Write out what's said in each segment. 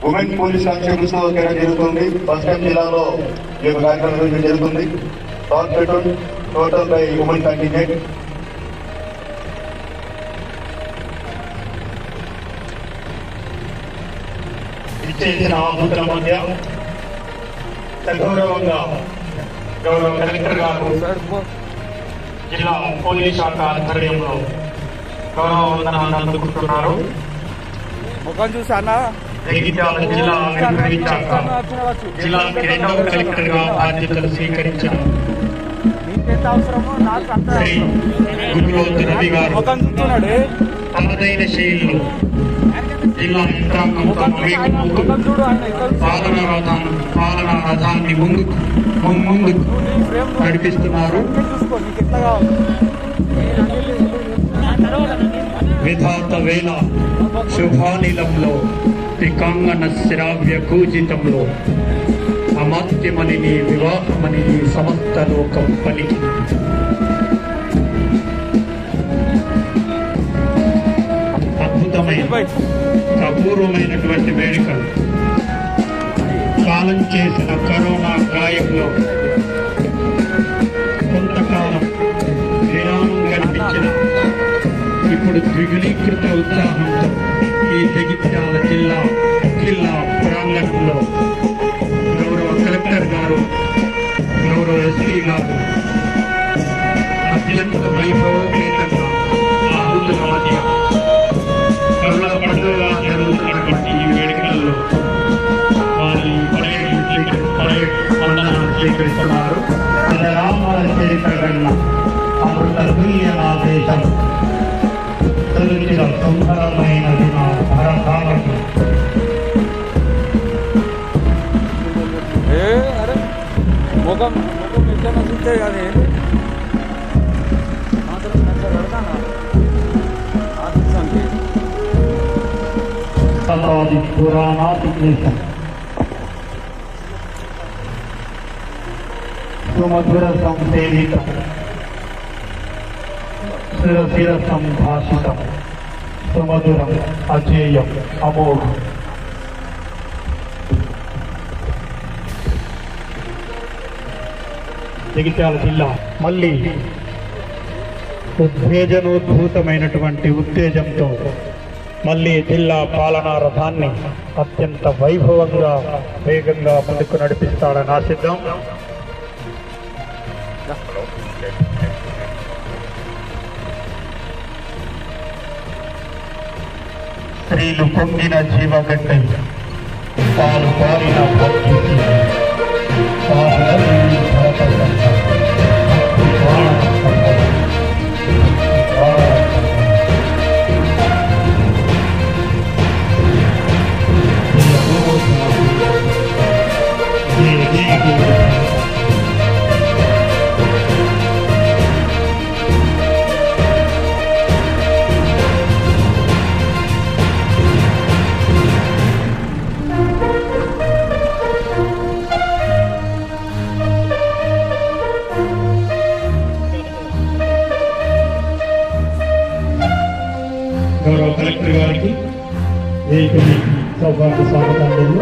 Women police constables జరుగుతుంది. పశ్చిమ జిల్లాలో ఈ యొక్క కార్యక్రమం జరుగుతుంది. Total by women contingent. ఇచ్చేసిన ఆహుతుల మధ్య సగౌరవంగా గౌరవ కలెక్టర్ గారు జిల్లా పోలీస్ శాఖ ఆధ్వర్యంలో గౌరవ వందనాన్ని అందుకుంటున్నారు. జగిత్యాల జిల్లా జిల్లాకి రెండవ కలెక్టర్ గా బాధ్యతలు స్వీకరించిన శ్రీ గురువోతు రవి గారు తమదైన శైలిలో జిల్లా యంత్రాంగంతో పాలనా రథాన్ని ముందుకు నడిపిస్తున్నారు. విధాత వేళ శుభానిలంలో త్రికాంగన శ్రావ్య కూజితంలో అమాత్యమని వివాహమని సమస్త లోకం పలికి అద్భుతమైన అపూర్వమైనటువంటి వేడుకలు కాలం చేసిన కరోనా గాయంలో కొంతకాలం విరామం కనిపించిన ఇప్పుడు ద్విగుణీకృత ఉత్సాహంతో ఈ జగిత్యాల జిల్లా ప్రాంగణంలో గౌరవ కలెక్టర్ గారు, గౌరవ ఎస్పీ గారు అత్యంత వైభవోపేతంగా ఆహుతుల మధ్య కరుణ పండుగగా జరుగుతున్నటువంటి ఈ వేడుకల్లో వారి పరేడ్ వందనాన్ని స్వీకరిస్తున్నారు. రామాల చరిత్ర కన్నా అమృత తుల్యనాదేశం సురుచిర సుందరమైనది నా భరతాలకు. ముఖం ఎట్లా చూస్తే అది శతాది పురాణాది దేశం సుమధుర సంసేవితం శిరశిర సంభాషితం సుమధురం అజేయం అమోఘం. జగిత్యాల జిల్లా మళ్ళీ ఉత్తేజనోద్భూతమైనటువంటి ఉత్తేజంతో మళ్ళీ జిల్లా పాలనా రథాన్ని అత్యంత వైభవంగా వేగంగా ముందుకు నడిపిస్తాడని ఆశిద్దాం. స్త్రీలు పొంగిన జీవగడ్డై పాలు పారిన గౌరవ కలెక్టర్ గారికి సౌభాగ్య స్వాగతం.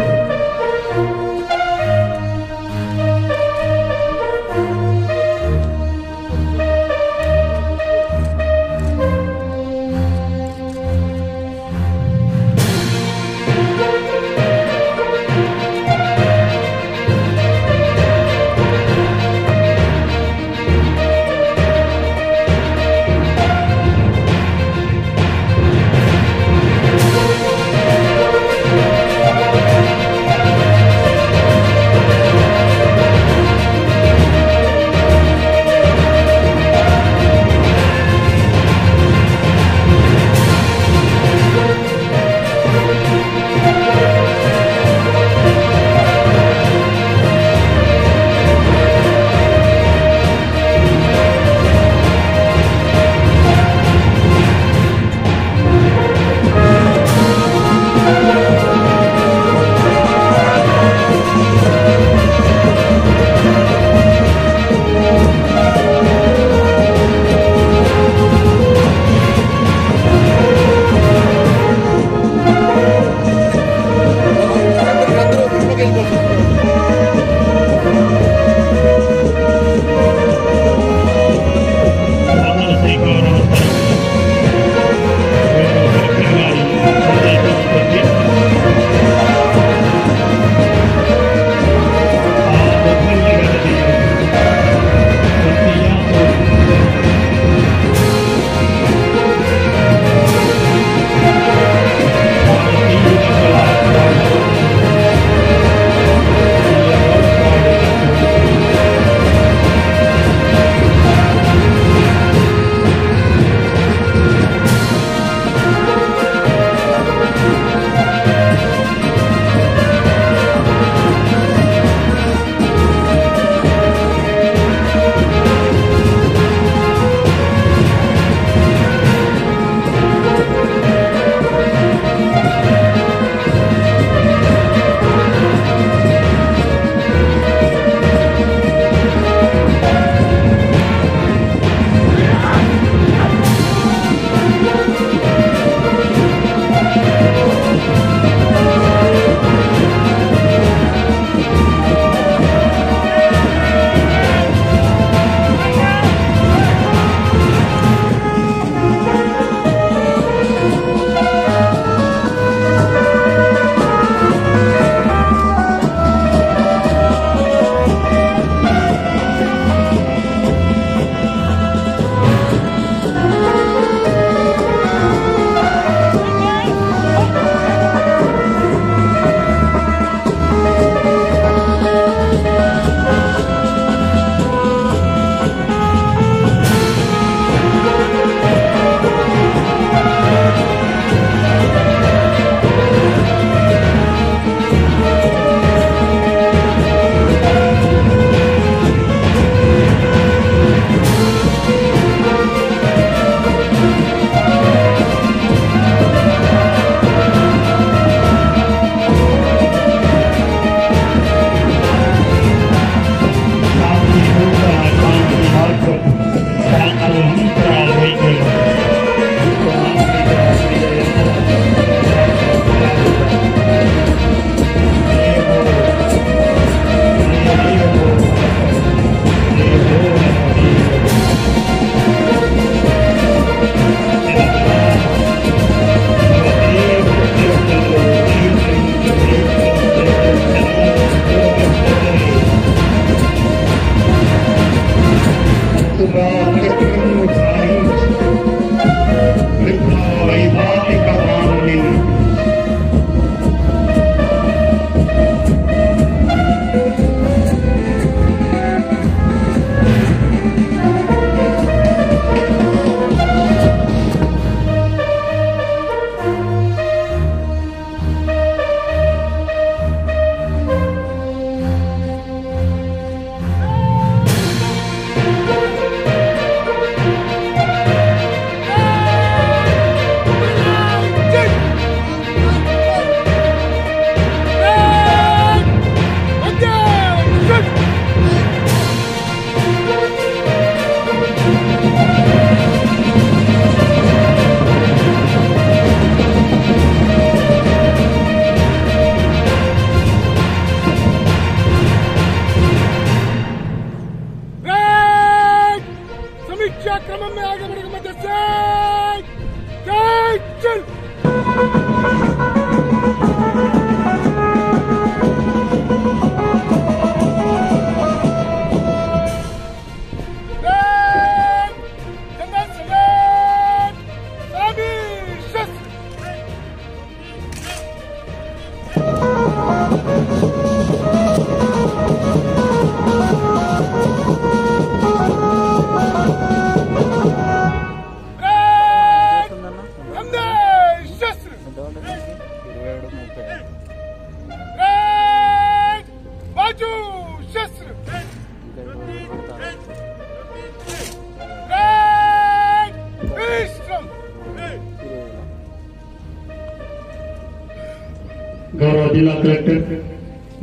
గౌరవ జిల్లా collector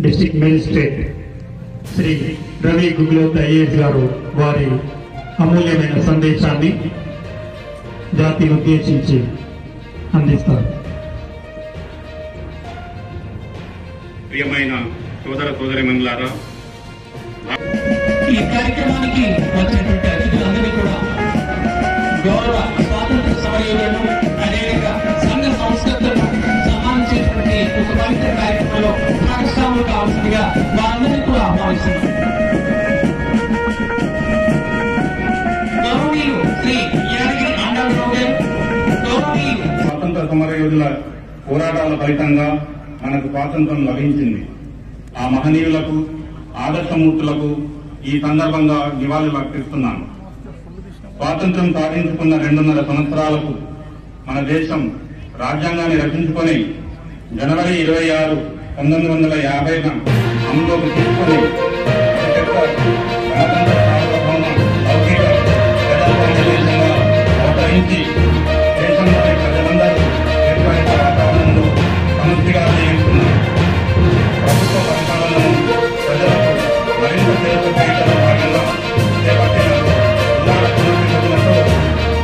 district magistrate Shri Ravi Guguloth IAS గారు వారి అమూల్యమైన సందేశాన్ని జాతిని ఉద్దేశించి అందిస్తారు. ప్రియమైన సోదర సోదరీమణులారా, ఈ కార్యక్రమానికి వచ్చినటువంటి అతిథులందరినీ కూడా గౌరవ స్వాతంత్ర సమరయోధులను అనేక సంఘ సంస్కృతులను సన్మానించేటువంటి ఒక పవిత్ర కార్యక్రమంలో భాగస్వాములు కావాల్సిందిగా వారందరినీ కూడా ఆహ్వానిస్తున్నారు. గౌరవనీయులు శ్రీ యాదగిరి ఆండారావు గారు, గౌరవనీయులు స్వాతంత్ర సమరయోధుల పోరాటాల ఫలితంగా మనకు స్వాతంత్రం లభించింది. ఆ మహనీయులకు, ఆదర్శమూర్తులకు ఈ సందర్భంగా నివాళులు అర్పిస్తున్నాను. స్వాతంత్రం సాధించుకున్న 2.5 సంవత్సరాలకు మన దేశం రాజ్యాంగాన్ని రచించుకొని జనవరి 26, 1950 అమలులోకి తీసుకొని గణతంత్ర సార్వభౌమ లౌకిక ప్రజాస్వామ్య దేశంగా అవతరించి దేశంలోని ప్రజలందరూ ఏర్పడిన వాతావరణంలో సమృద్ధిగా జీవిస్తున్నారు. ప్రభుత్వ పరిపాలనను ప్రజలకు మరింత సేవ చేయడంలో భాగంగా చేపట్టిన జిల్లాల పునర్విభజనతో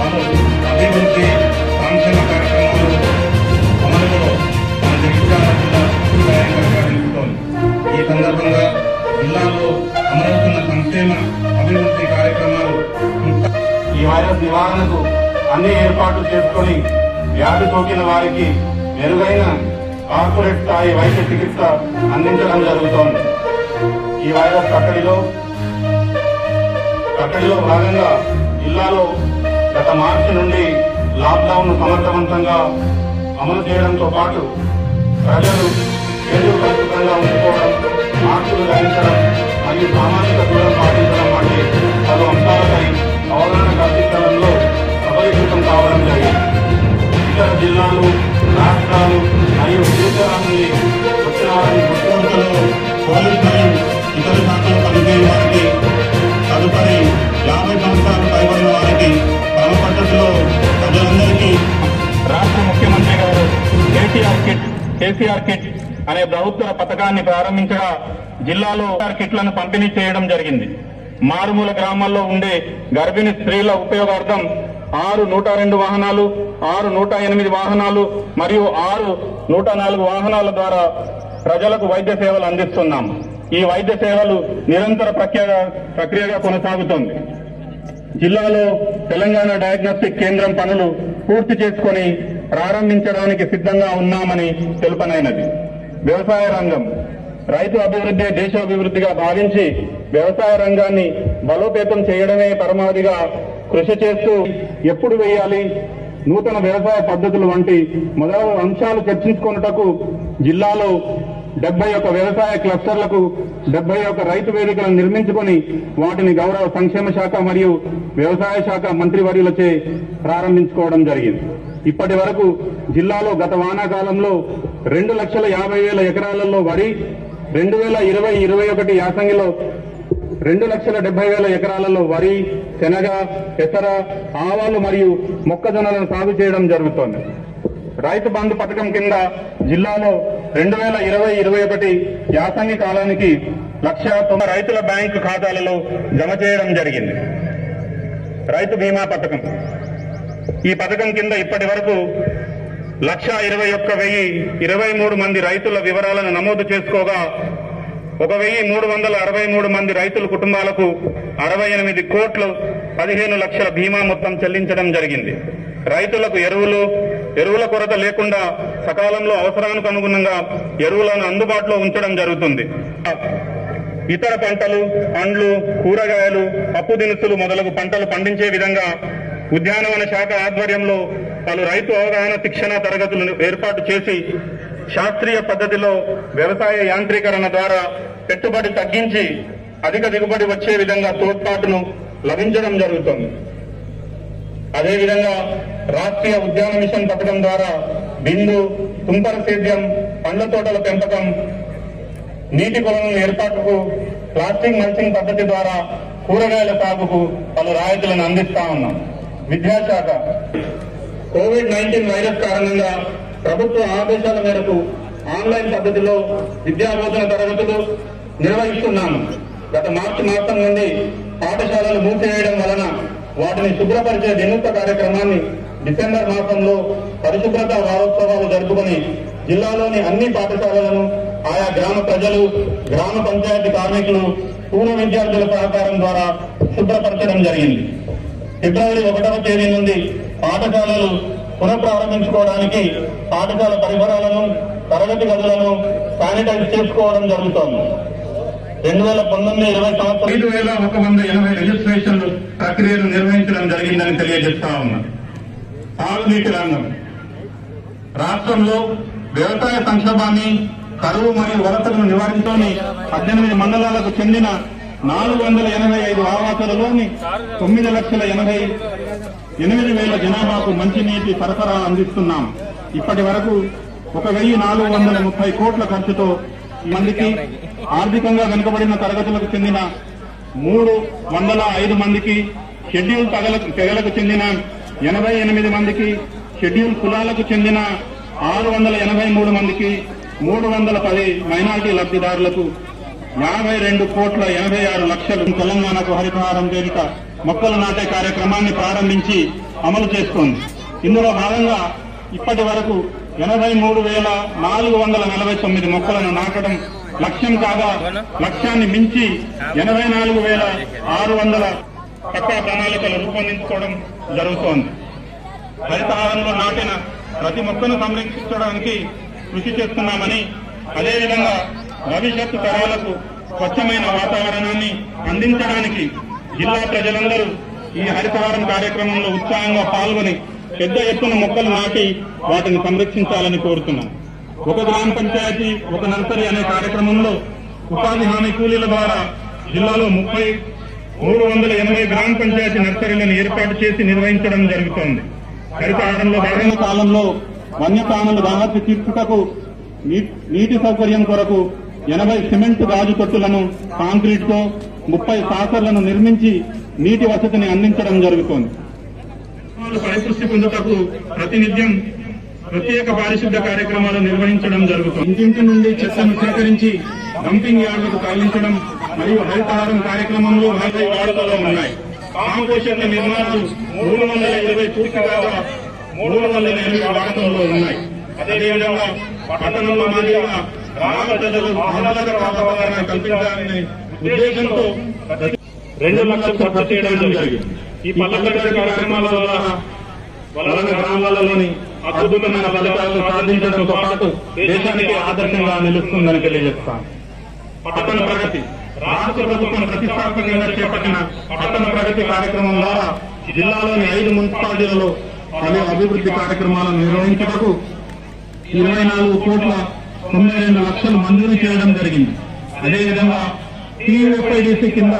పలు అభివృద్ధి సంక్షేమ కార్యక్రమాలు అమలులో మన జగిత్యాల జిల్లా స్వయంగా నిలుస్తోంది. ఈ సందర్భంగా జిల్లాలో అమలవుతున్న సంక్షేమ అభివృద్ధి కార్యక్రమాలు ఈ వైరస్ నివారణకు అన్ని ఏర్పాట్లు చేసుకుని వ్యాధి సోకిన వారికి మెరుగైన కార్పొరేట్ స్థాయి వైద్య చికిత్స అందించడం జరుగుతోంది. ఈ వైరస్ కట్టడిలో భాగంగా జిల్లాలో గత మార్చి నుండి లాక్డౌన్ ను సమర్థవంతంగా అమలు చేయడంతో పాటు ప్రజలు కేంద్రీకృతంగా ఉంచుకోవడం, మాస్కులు ధరించడం మరియు సామాజిక దూరం పాటించడం వంటి పలు అంశాలపై అవగాహన కల్పించడంలో సఫలీకృతం కావడం జరిగింది. ఇతర జిల్లాలు, రాష్ట్రాలు మరియు విదేశాల నుండి వచ్చిన వారిని గుర్తింపులో పోలీస్ మరియు ఇతర శాఖలు పనిచేయని వారికి, తదుపరి 50 సంవత్సరాలు పైబడిన వారికి క్రమ పద్ధతిలో ప్రజలందరికీ రాష్ట్ర ముఖ్యమంత్రి గారు కేసీఆర్ కిట్ అనే ప్రభుత్వ పథకాన్ని ప్రారంభించగా జిల్లాలో కిట్లను పంపిణీ చేయడం జరిగింది. మారుమూల గ్రామాల్లో ఉండే గర్భిణీ స్త్రీల ఉపయోగార్థం 6 102 వాహనాలు, 6 108 వాహనాలు మరియు 6 104 వాహనాల ద్వారా ప్రజలకు వైద్య సేవలు అందిస్తున్నాం. ఈ వైద్య సేవలు నిరంతర ప్రక్రియగా కొనసాగుతోంది. జిల్లాలో తెలంగాణ డయాగ్నోస్టిక్ కేంద్రం పనులు పూర్తి చేసుకుని ప్రారంభించడానికి సిద్ధంగా ఉన్నామని తెలుపనైనది. వ్యవసాయ రంగం రైతు అభివృద్ధి దేశాభివృద్ధిగా భావించి వ్యవసాయ రంగాన్ని బలోపేతం చేయడమే పరమావధిగా కృషి చేస్తూ ఎప్పుడు వేయాలి, నూతన వ్యవసాయ పద్ధతులు వంటి మొదలగు అంశాలు చర్చించుకున్నటకు జిల్లాలో 71 వ్యవసాయ క్లస్టర్లకు 71 రైతు వేదికలను నిర్మించుకొని వాటిని గౌరవ సంక్షేమ శాఖ మరియు వ్యవసాయ శాఖ మంత్రివర్యులచే ప్రారంభించుకోవడం జరిగింది. ఇప్పటి వరకు జిల్లాలో గత వానాకాలంలో 2,50,000 ఎకరాలలో వరి, 2020-21 యాసంగిలో 2,70,000 ఎకరాలలో వరి, శనగ, పెసర, ఆవాలు మరియు మొక్కజొన్నలను సాగు చేయడం జరుగుతోంది. రైతు బంధు పథకం కింద జిల్లాలో 2020-21 యాసంగి కాలానికి 1,90,000 రైతుల బ్యాంకు ఖాతాలలో జమ చేయడం జరిగింది. రైతు బీమా పథకం ఈ పథకం కింద ఇప్పటి వరకు 1,21,023 మంది రైతుల వివరాలను నమోదు చేసుకోగా 1,363 మంది రైతుల కుటుంబాలకు 68 కోట్లు 15 లక్షల బీమా మొత్తం చెల్లించడం జరిగింది. రైతులకు ఎరువుల కొరత లేకుండా సకాలంలో అవసరానికి అనుగుణంగా ఎరువులను అందుబాటులో ఉంచడం జరుగుతుంది. ఇతర పంటలు, పండ్లు, కూరగాయలు, పప్పు దినుసులు మొదలగు పంటలు పండించే విధంగా ఉద్యానవన శాఖ ఆధ్వర్యంలో పలు రైతు అవగాహన శిక్షణ తరగతులను ఏర్పాటు చేసి శాస్త్రీయ పద్ధతిలో వ్యవసాయ యాంత్రీకరణ ద్వారా పెట్టుబడి తగ్గించి అధిక దిగుబడి వచ్చే విధంగా తోడ్పాటును లభించడం జరుగుతుంది. అదేవిధంగా రాష్ట్రీయ ఉద్యాన మిషన్ పథకం ద్వారా బిందు, తుంపర సేద్యం, పండ్ల తోటల పెంపకం, నీటి కొలనుల ఏర్పాటుకు, ప్లాస్టిక్ మల్చింగ్ పద్ధతి ద్వారా కూరగాయల సాగుకు పలు రాయితీలను అందిస్తా ఉన్నాం. విద్యాశాఖ కోవిడ్-19 వైరస్ కారణంగా ప్రభుత్వ ఆదేశాల మేరకు ఆన్లైన్ పద్ధతిలో విద్యాబోధన తరగతులు నిర్వహిస్తున్నాము. గత మార్చి మాసం నుండి పాఠశాలలు మూసివేయడం వలన వాటిని శుభ్రపరిచే వినూత్న కార్యక్రమాన్ని డిసెంబర్ మాసంలో పరిశుభ్రత వారోత్సవాలు జరుపుకుని జిల్లాలోని అన్ని పాఠశాలలను ఆయా గ్రామ ప్రజలు, గ్రామ పంచాయతీ కార్మికులు, పూర్వ విద్యార్థుల సహకారం ద్వారా శుభ్రపరచడం జరిగింది. ఫిబ్రవరి 1వ తేదీ నుండి పాఠశాలలు పునఃప్రారంభించుకోవడానికి పాఠశాల పరిసరాలను, తరగతి గదులను శానిటైజ్ చేసుకోవడం జరుగుతోంది. 2019-20 సంవత్సరం 5,180 రిజిస్ట్రేషన్లు ప్రక్రియను నిర్వహించడం జరిగిందని తెలియజేస్తా ఉన్నారు. తాగునీటి రంగం రాష్ట్రంలో వ్యవసాయ సంక్షోభాన్ని, కరువు మరియు వరదలను నివారించుకొని 18 మండలాలకు చెందిన 485 ఆవాసాలలోని 9,88,000 జనాభాకు మంచినీటి సరఫరా అందిస్తున్నాం. ఇప్పటి వరకు 1,430 కోట్ల ఖర్చుతో మందికి, ఆర్థికంగా వెనుకబడిన తరగతులకు చెందిన 305 మందికి, షెడ్యూల్ తెగలకు చెందిన 88 మందికి, షెడ్యూల్ కులాలకు చెందిన 683 మందికి, 310 మైనారిటీ లబ్ధిదారులకు 52,86,00,000 తెలంగాణకు హరితహారం పేరిట మొక్కలు నాటే కార్యక్రమాన్ని ప్రారంభించి అమలు చేస్తోంది. ఇందులో భాగంగా ఇప్పటి వరకు 83,449 మొక్కలను నాటడం లక్ష్యం కాగా, లక్ష్యాన్ని మించి 84,600 పక్కా ప్రణాళికలు రూపొందించుకోవడం జరుగుతోంది. హరితహారంలో నాటిన ప్రతి మొక్కను సంరక్షించడానికి కృషి చేస్తున్నామని, అదేవిధంగా భవిష్యత్తు తరాలకు స్వచ్ఛమైన వాతావరణాన్ని అందించడానికి జిల్లా ప్రజలందరూ ఈ హరితహారం కార్యక్రమంలో ఉత్సాహంగా పాల్గొని పెద్ద ఎత్తున మొక్కలు నాటి వాటిని సంరక్షించాలని కోరుతున్నాం. ఒక గ్రామ పంచాయతీ ఒక నర్సరీ అనే కార్యక్రమంలో ఉపాధి హామీ కూలీల ద్వారా జిల్లాలో 380 గ్రామ పంచాయతీ నర్సరీలను ఏర్పాటు చేసి నిర్వహించడం జరుగుతోంది. హరితహారంలో భాగంగా కాలంలో వన్యప్రాణులు దాహర్తి తీర్చుటకు నీటి సౌకర్యం కొరకు 80 సిమెంట్ గాజు తొట్టులను కాంక్రీట్ తో 30 సాసర్లను నిర్మించి నీటి వసతిని అందించడం జరుగుతోంది. పరిపుష్టి పొందుటకు ప్రతినిత్యం ప్రత్యేక పారిశుద్ధ్య కార్యక్రమాలు నిర్వహించడం జరుగుతుంది. ఇంటింటి నుండి చెత్తను సేకరించి డంపింగ్ యార్డులకు తరలించడం మరియు హరితహారం కార్యక్రమంలో 40 వాడుకలో ఉన్నాయి. కాంపోస్టర్ల నిర్మాణాలు 320 పూర్తి కాగా 308 వాడకంలో ఉన్నాయి. అదేవిధంగా పట్టణంలో మాదిరిగా గ్రామ ప్రజలు ఆహ్లాదకర వాతావరణాన్ని కల్పించాలనే ఉద్దేశంతో 2 లక్షలు ఖర్చు చేయడం జరిగింది. ఈ పల్లె కార్యక్రమాల వలన గ్రామాలలోని అద్భుతమైన ఫలితాలను సాధించడంతో పాటు దేశానికి ఆదర్శంగా నిలుస్తుందని తెలియజేస్తాను. పట్టణ ప్రగతి రాష్ట్ర ప్రభుత్వం ప్రతిష్టాత్మకంగా చేపట్టిన పట్టణ ప్రగతి కార్యక్రమం ద్వారా జిల్లాలోని 5 మున్సిపాలిటీలలో పలు అభివృద్ధి కార్యక్రమాలను నిర్వహించటకు 24,92,00,000 మంజూరు చేయడం జరిగింది. అదేవిధంగా TUFIDC కింద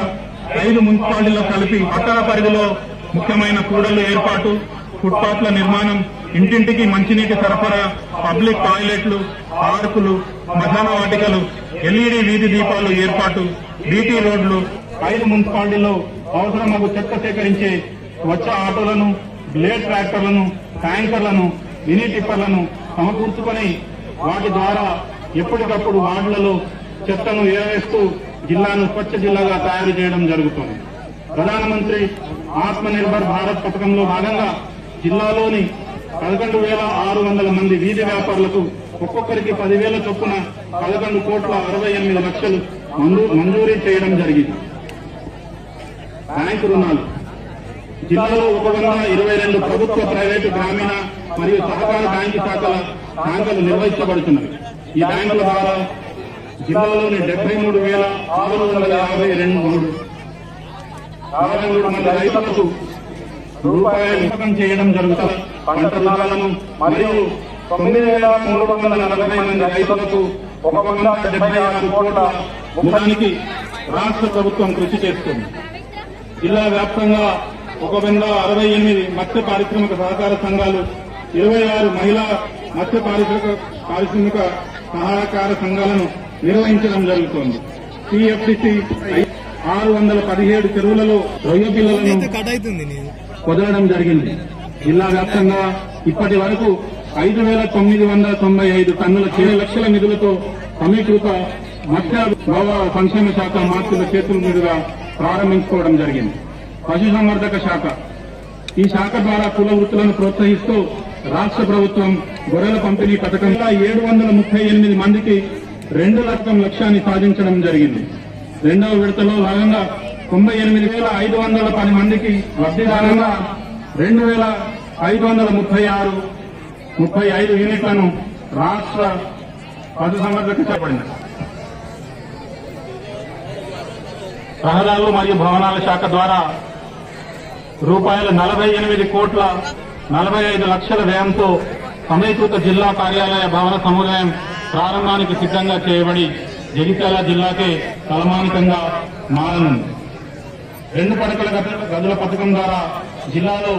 5 మున్సిపాలిటీలో కలిపి పట్టణ పరిధిలో ముఖ్యమైన కూడళ్ల ఏర్పాటు, ఫుట్పాత్ల నిర్మాణం, ఇంటింటికి మంచినీటి సరఫరా, పబ్లిక్ టాయిలెట్లు, పార్కులు, శ్మశాన వాటికలు, LED వీధి దీపాలు ఏర్పాటు, బీటీ రోడ్లు, 5 మున్సిపాలిటీలో అవసరమగు చెత్త సేకరించే స్వచ్ఛ ఆటోలను, బ్లేడ్ ట్రాక్టర్లను, ట్యాంకర్లను, మినీ టిప్పర్లను సమకూర్చుకొని వాటి ద్వారా ఎప్పటికప్పుడు వార్డులలో చెత్తను ఏరేస్తూ జిల్లాను స్వచ్ఛ జిల్లాగా తయారు చేయడం జరుగుతుంది. ప్రధానమంత్రి ఆత్మనిర్భర్ భారత్ పథకంలో భాగంగా జిల్లాలోని 11,600 మంది వీధి వ్యాపారులకు ఒక్కొక్కరికి 10,000 చొప్పున 11,68,00,000 మంజూరీ చేయడం జరిగింది. బ్యాంకు రుణాలు జిల్లాలో 122 ప్రభుత్వ, ప్రైవేటు, గ్రామీణ మరియు సహకార బ్యాంకు శాఖలు నిర్వహించబడుతున్నవి. ఈ బ్యాంకుల ద్వారా జిల్లాలోని 73,652 మంది రైతులకు రూపాయలు చేయడం జరుగుతుంది. పంట రుణాలను మరియు 9,340 మంది రైతులకు 176 కోట్ల రుణానికి రాష్ట్ర ప్రభుత్వం కృషి చేస్తుంది. జిల్లా వ్యాప్తంగా 168 మత్స్య పారిశ్రామిక సహకార సంఘాలు, 26 మహిళా మత్స్య పారిశ్రామిక సహకార సంఘాలను నిర్వహించడం జరుగుతోంది. TFDC 617 చెరువులలో రొయ్య పిల్లలను వదలడం జరిగింది. జిల్లా వ్యాప్తంగా ఇప్పటి వరకు 5,995 టన్నుల 7 లక్షల నిధులతో సమీకృత మత్స్య గౌరవ సంక్షేమ శాఖ మార్పుల చేతుల మీదుగా ప్రారంభించుకోవడం జరిగింది. పశుసంవర్ధక శాఖ ఈ శాఖ ద్వారా కుల వృత్తులను ప్రోత్సహిస్తూ రాష్ట్ర ప్రభుత్వం గొర్రెల పంపిణీ పథకంలో 738 మందికి 2 లక్షల లక్ష్యాన్ని సాధించడం జరిగింది. రెండవ విడతలో భాగంగా 98,510 మందికి లబ్ధిదారులుగా 2,535 యూనిట్లను రాష్ట్ర పశుసంవర్ధక చేపడింది. రహదారులు మరియు భవనాల శాఖ ద్వారా రూపాయలు 48,45 లక్షల వ్యయంతో సమీకృత జిల్లా కార్యాలయ భవన సముదాయం ప్రారంభానికి సిద్ధంగా చేయబడి జగిత్యాల జిల్లాకే తలమానికంగా మారనుంది. 2 పడకల గదుల పథకం ద్వారా జిల్లాలో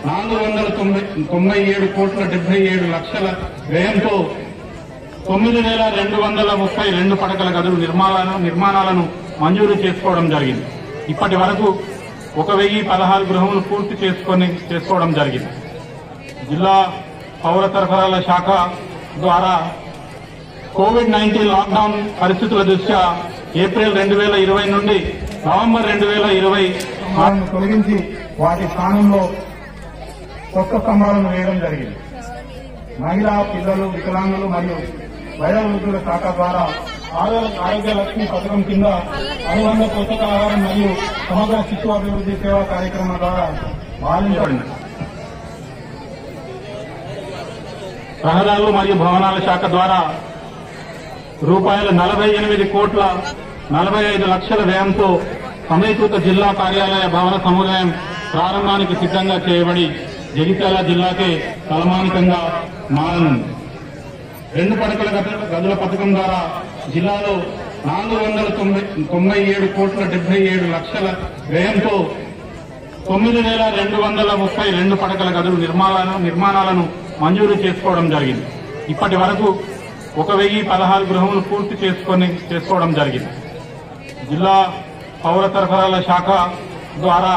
497,77 లక్షల వ్యయంతో 9,232 పడకల గదుల నిర్మాణాలను మంజూరు చేసుకోవడం జరిగింది. ఇప్పటి వరకు 1,016 గృహములు పూర్తి చేసుకోవడం జరిగింది. జిల్లా పౌర సరఫరాల శాఖ ద్వారా కోవిడ్-19 లాక్డౌన్ పరిస్థితుల దృష్ట్యా ఏప్రిల్ 2020 నుండి నవంబర్ 2020 తొలగించి వాటి స్థానంలో కొత్త స్తంభాలను వేయడం జరిగింది. మహిళా, పిల్లలు, వికలాంగులు మరియు వయోవృద్ధుల శాఖ ద్వారా ఆరోగ్య లక్ష్మి పథకం కింద అనుబంధ పోషకాహారం మరియు సమగ్ర శిశు అభివృద్ధి సేవా కార్యక్రమం ద్వారా పాలించబడింది. రహదారులు మరియు భవనాల శాఖ ద్వారా రూపాయలు 48,45 లక్షల వ్యయంతో సమీకృత జిల్లా కార్యాలయ భవన సముదాయం ప్రారంభానికి సిద్ధంగా చేయబడి జగిత్యాల జిల్లాకే తలమానికంగా మారనుంది. 2 పడకల గదుల పథకం ద్వారా జిల్లాలో 497,77 లక్షల వ్యయంతో 9,232 పడకల గదుల నిర్మాణాలను మంజూరు చేసుకోవడం జరిగింది. ఇప్పటి వరకు 1,016 గృహములు పూర్తి చేసుకోవడం జరిగింది. జిల్లా పౌర సరఫరాల శాఖ ద్వారా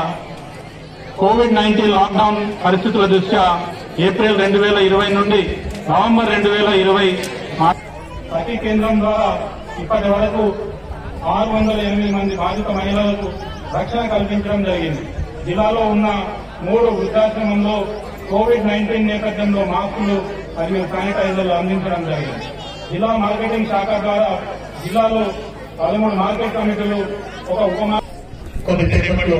కోవిడ్-19 లాక్డౌన్ పరిస్థితుల దృష్ట్యా ఏప్రిల్ 2020 నుండి నవంబర్ 2020 ప్రతి కేంద్రం ద్వారా ఇప్పటి వరకు 608 మంది బాధిత మహిళలకు రక్షణ కల్పించడం జరిగింది. జిల్లాలో ఉన్న 3 వృద్ధాశ్రమంలో కోవిడ్-19 నేపథ్యంలో మాస్కులు మరియు శానిటైజర్లు అందించడం జరిగింది. జిల్లా మార్కెటింగ్ శాఖ ద్వారా జిల్లాలో 13 మార్కెట్ కమిటీలు, ఒక కొద్దిసేపట్లో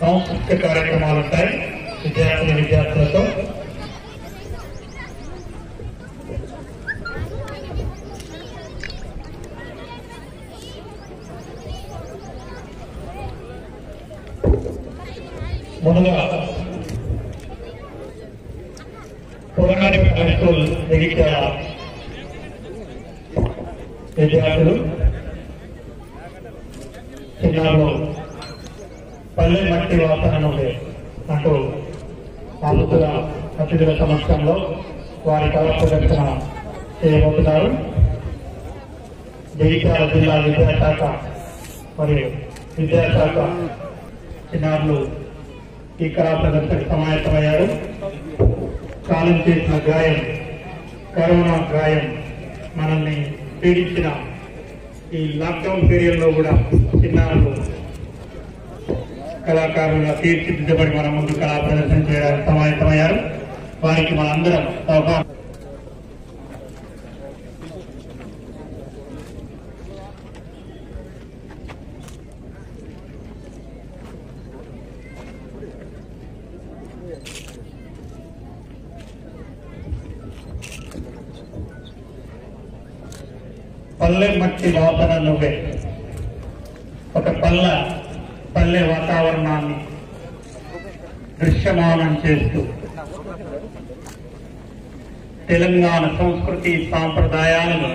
సాంస్కృతిక కార్యక్రమాలు ఉంటాయి. విద్యార్థులతో ముందుగా పురంగాని హై స్కూల్ జగిత్యాల విద్యార్థులు చిన్నారులు పల్లె మట్టి వాసన నుండి అంటూ అతిథుల సమక్షంలో వారి కళా ప్రదర్శన చేయబోతున్నారు. జగిత్యాల జిల్లా విద్యాశాఖ మరియు విద్యాశాఖ చిన్నారులు ఈ కళా ప్రదర్శనకు సమాయత్తమయ్యారు. కాలం చేసిన గాయం, కరోనా గాయం మనల్ని పీడించిన ఈ లాక్డౌన్ పీరియడ్ లో కూడా చిన్నారులు కళాకారులుగా తీర్చిదిద్దబడి మన ముందు కళా ప్రదర్శన చేయడానికి సమాయత్తమయ్యారు. వారికి మనందరం పల్లె మట్టి వాసన నువ్వే ఒక పల్లె వాతావరణాన్ని దృశ్యమానం చేస్తూ తెలంగాణ సంస్కృతి సాంప్రదాయాలను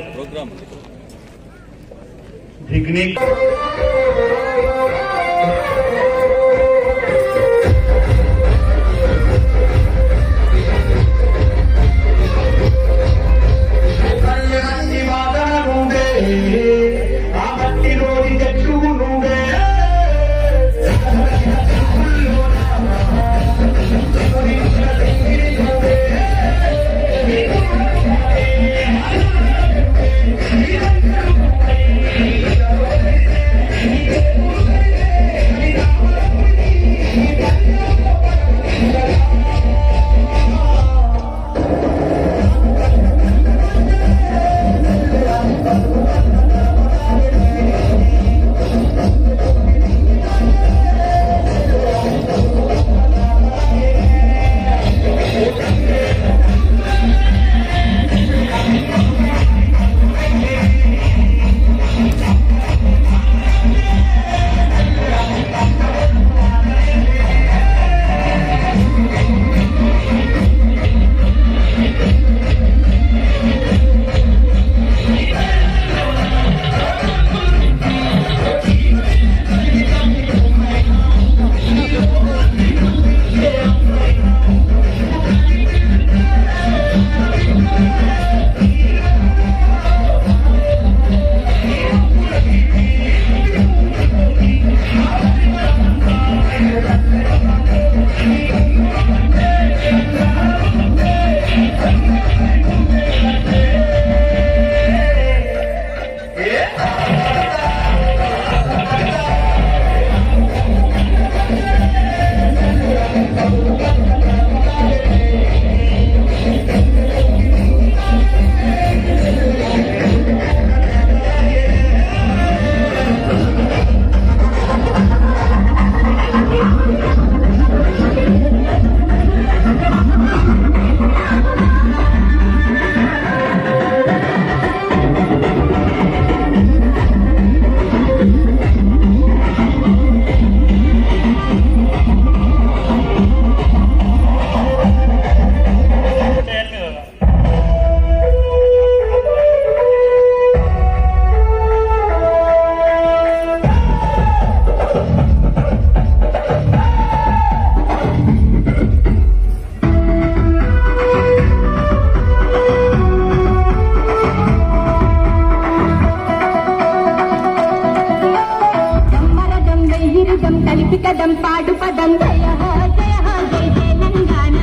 పదం పాడు పదం జయ హో జయ తెలంగాణ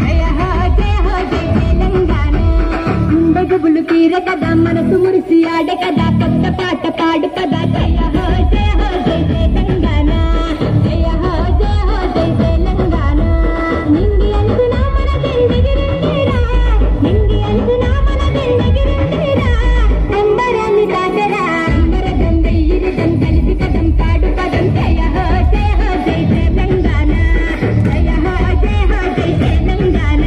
జయ హో జయ తెలంగాణ గుండెగుబులు తీర కదా మనసు మురిసి ఆడే కదా కొత్త పాట పాడు పద జయ హో తెలంగాణ జయ హో తెలంగాణ నింగి అంచున మన దిండగిరిరా నింగి అంచున మన దిండగిరిరా సంబరాన్ని దాటరా అంబరదం వెయ్యిరిదం కలిసి పదం పాడు పదం జయ హో తెలంగాణ జయ హో తెలంగాణ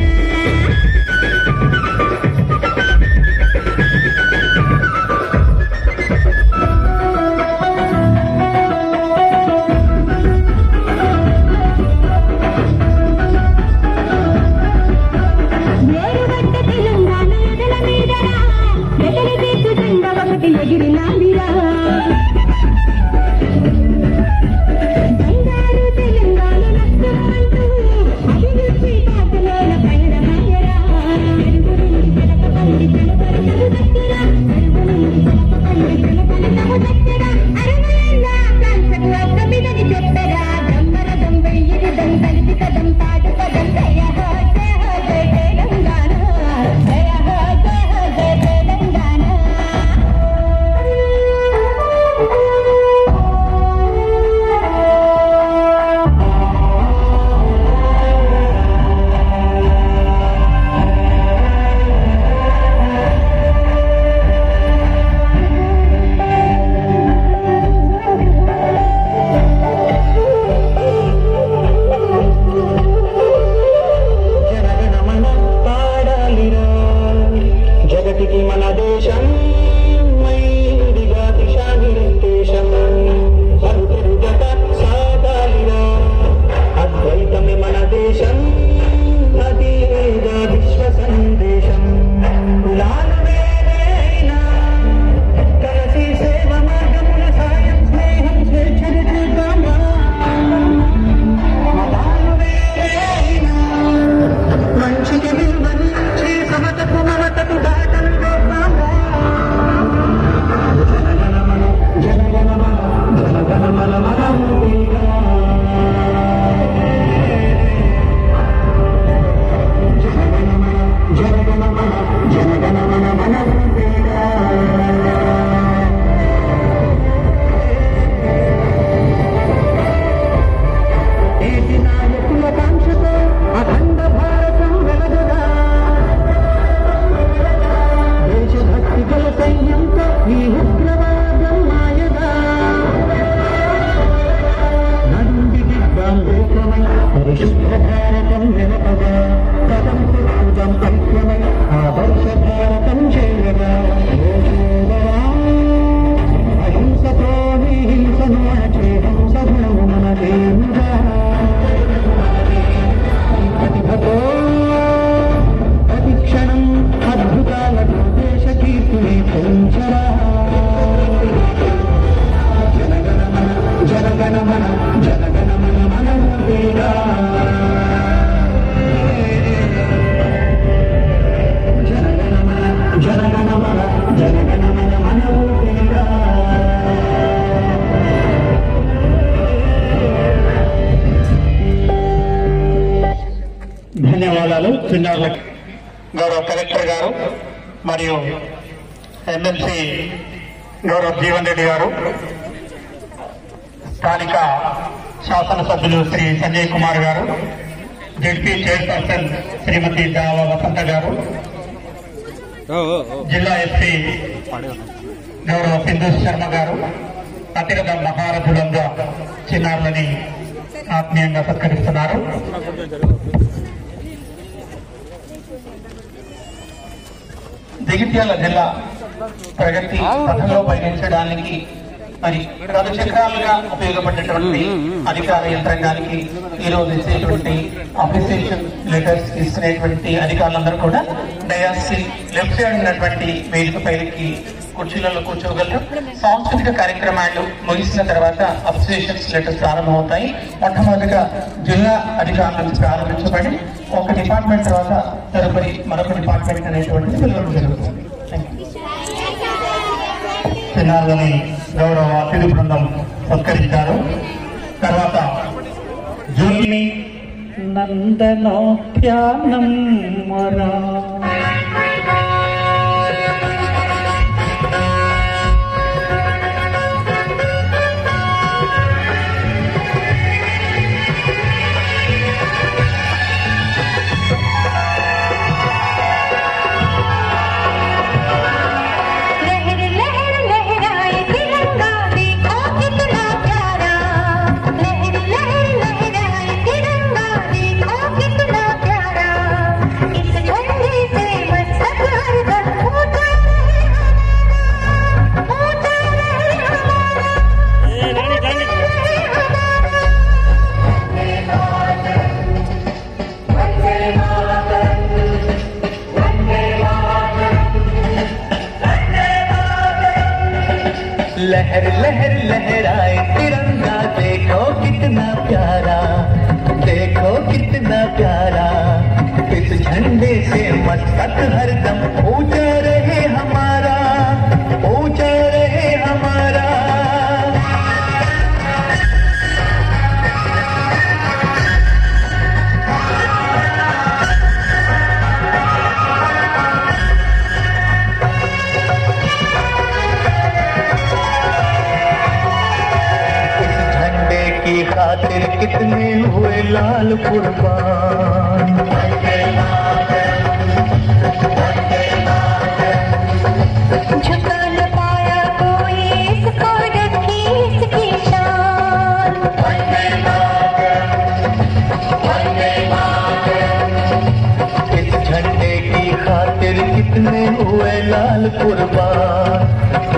ధన్యవాదాలు. చిన్నారులకు గౌరవ కలెక్టర్ గారు మరియు ఎమ్మెల్సీ గౌరవ జీవన్ రెడ్డి గారు, స్థానిక శాసనసభ్యులు శ్రీ సంజయ్ కుమార్ గారు, జడ్పీ చైర్పర్సన్ శ్రీమతి దావా వసంత గారు, జిల్లా ఎస్పీ గౌరవ సింధు శర్మ గారు, అతిరథ మహారథులంగా చిన్నారులని ఆత్మీయంగా సత్కరిస్తున్నారు. జగిత్యాల జిల్లా ప్రగతి పథంలో పయనించడానికి మరి రథచక్రాలుగా ఉపయోగపడేటువంటి అధికార యంత్రాంగానికి ఈ రోజు ఇచ్చేటువంటి అప్రిసియేషన్ లెటర్స్ ఇస్తున్నటువంటి అధికారులందరూ కూడా డయాస్ లెఫ్ట్ సైడ్ ఉన్నటువంటి వేదిక పైకి కుర్చీలలో కూర్చోగలరు. సాంస్కృతిక కార్యక్రమాలు ముగిసిన తర్వాత అప్రిసియేషన్స్ లెటర్స్ ప్రారంభమవుతాయి. మొట్టమొదటిగా జిల్లా అధికారుల నుంచి ప్రారంభించబడి ఒక డిపార్ట్మెంట్ తర్వాత తదుపరి మరొక డిపార్ట్మెంట్ అనేటువంటిది పిలవడం జరుగుతుంది. చిన్నారులని గౌరవ అతిథి బృందం సత్కరించారు. తర్వాత जुल्मी नंदनोप्यानं मरा लहर लहर लहराए तिरंगा देखो कितना प्यारा, देखो कितना प्यारा। इस झंडे से मस्तक हरदम ऊंचा रहे हमारा, ऊंचा रहे हमारा। की खातिर कितने हुए लाल कुर्बान। झुका न पाया कोई इसको रखी इसकी शान। इस झंडे की खातिर कितने हुए लाल कुर्बान।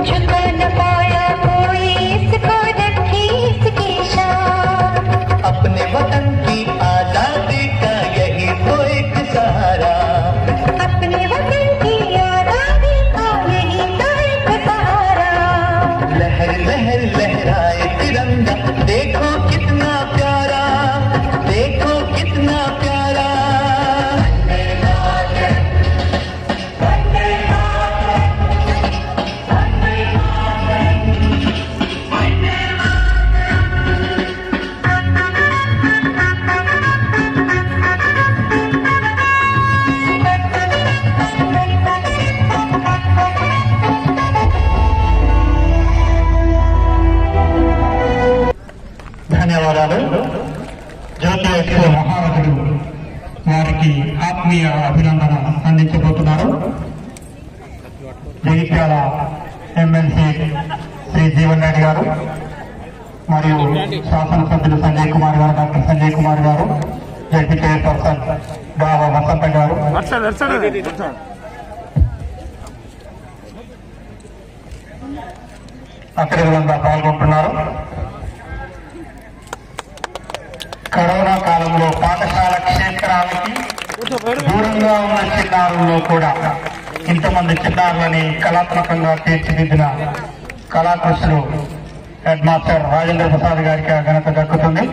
झुका न पाया कोई इसको रखी इसकी शान। अपने वतन की आजादी का यही तो एक सहारा, अपने वतन की आजादी का यही तो एक सहारा। लहर लहर लहराए तिरंगा देखो कितना प्यारा, देखो कितना प्यारा। ధన్యవాదాలు. జ్యోతి ఎక్స్పో మహారథుడు వారికి ఆత్మీయ అభినందన అందించబోతున్నారు. జగిత్యాల ఎమ్మెల్సీ శ్రీ జీవన్ రెడ్డి గారు మరియు శాసనసభ్యులు సంజయ్ కుమార్ గారు, డాక్టర్ సంజయ్ కుమార్ గారు, జడ్పీ చైర్పర్సన్ బాబా వసంత గారు అత్యధికంగా పాల్గొంటున్నారు. కరోనా కాలంలో పాఠశాల క్షేత్రాలకి దూరంగా ఉన్న చిన్నారుల్లో కూడా ఇంతమంది చిన్నారులని కళాత్మకంగా తీర్చిదిద్దిన కళాకృష్ణుడు హెడ్ మాస్టర్ రాజేంద్ర ప్రసాద్ గారికి ఆ ఘనత దక్కుతుంది.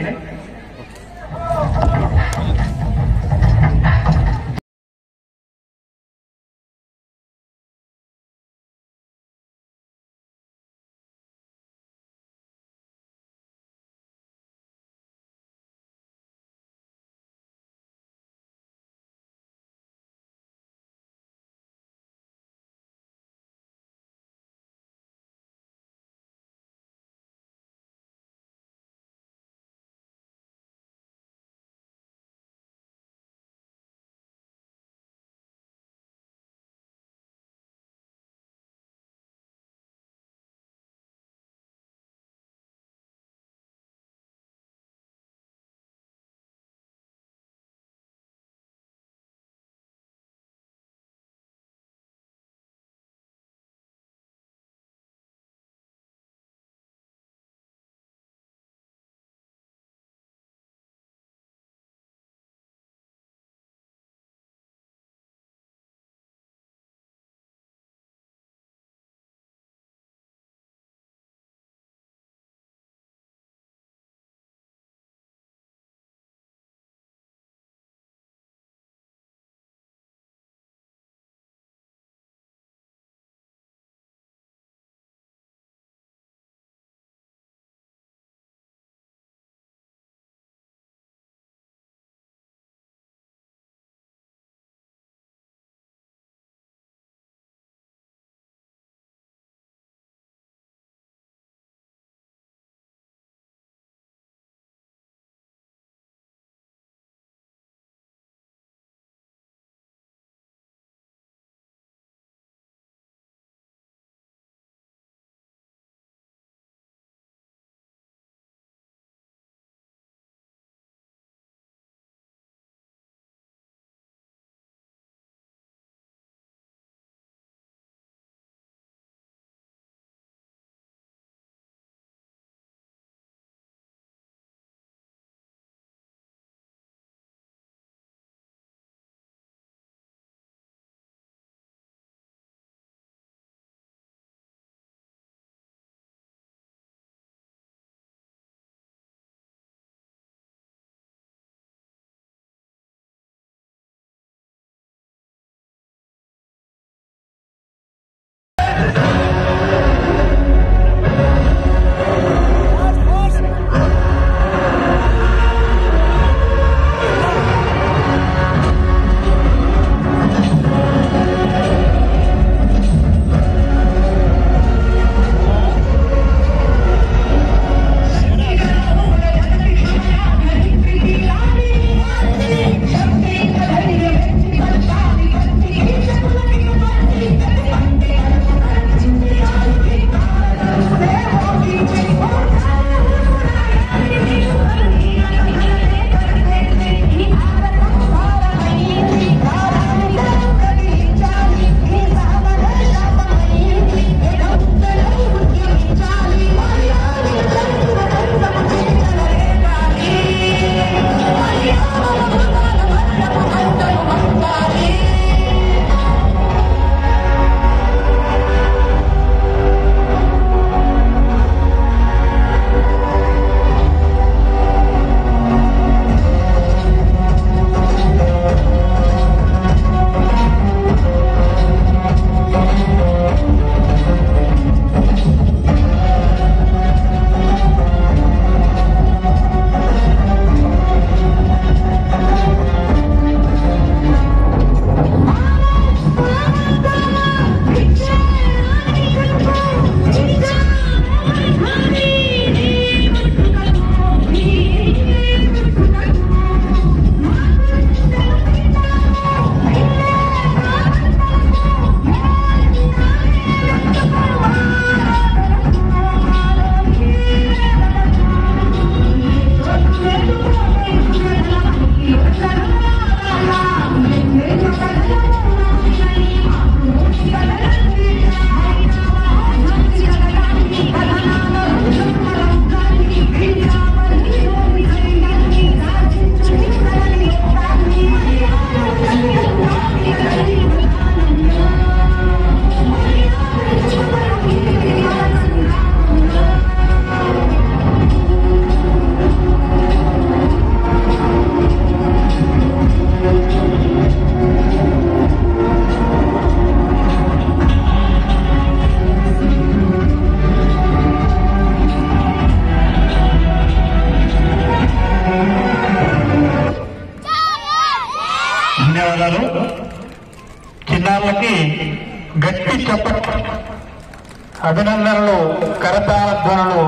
అభినందనలు కరతాళ ధ్వనులు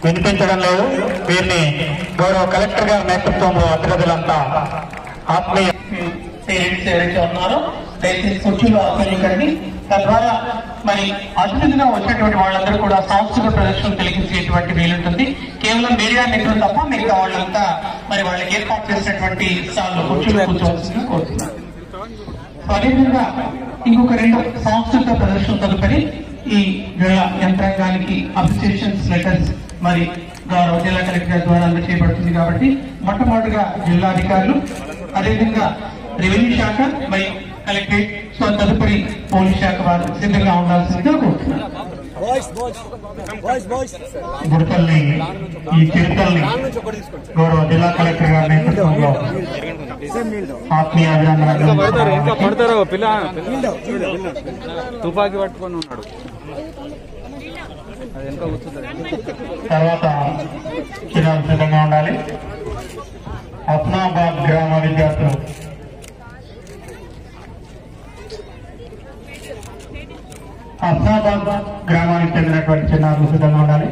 వినిపించడం లేదు. వీరిని గౌరవ కలెక్టర్ గారి నేతృత్వంలో అతిథులంతా ఆత్మీయ పేరెంట్స్ ఎవరైతే ఉన్నారో దయచేసి కుర్చీలో ఆశ్రయించండి. తద్వారా మరి అతిథిగా వచ్చినటువంటి వాళ్ళందరూ కూడా సాంస్కృతిక ప్రదర్శన కలిగించేటువంటి వీలుంటుంది. కేవలం మీడియా మిత్రులు తప్ప మిగతా వాళ్ళంతా మరి వాళ్ళకి ఏర్పాటు చేసినటువంటి స్థాయిలో కుర్చీలో కూర్చోవలసిందిగా కోరుతున్నారు. అదేవిధంగా ఇంకొక 2 సాంస్కృతిక ప్రదర్శన తదుపరి ఈ జిల్లా యంత్రాంగానికి అప్రిసియేషన్స్ లెటర్స్ మరి గౌరవ జిల్లా కలెక్టర్ ద్వారా అందజేయబడుతుంది. కాబట్టి మొట్టమొదటిగా జిల్లాధికారులు, అదేవిధంగా రెవెన్యూ శాఖ మరి కలెక్టరేట్, సో తదుపరి పోలీస్ శాఖ వారు సిద్ధంగా ఉండాల్సిందిగా కోరుతున్నారు. గుడతల్ని ఈ చిరుతల్ని గౌరవ జిల్లా కలెక్టర్ గారి నేతృత్వంలో ఆత్మీయ అభినందనలు. పడతారు పిల్ల తుపాకీ పట్టుకొని ఉన్నాడు. అది ఎంత కూర్చుంది. తర్వాత చిన్నాలు సిద్ధంగా ఉండాలి. హస్నాబాద్ గ్రామ విద్యార్థులు హస్నాబాద్ గ్రామానికి చెందినటువంటి చిన్నారులు సిద్ధంగా ఉండాలి.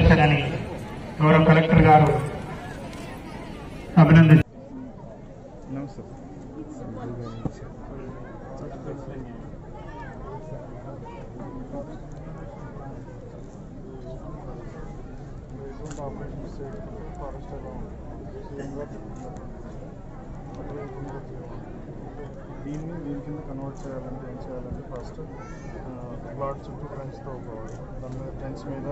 నెరవేర్చాలని గౌరవ కలెక్టర్ గారు అభినందించారు. దీని కింద కన్వర్ట్ చేయాలంటే ఏం చేయాలంటే ఫస్ట్ ప్లాట్ చుట్టూ ట్రెంచ్తో పోవాలి. దాని మీద ట్రెంచ్ మీద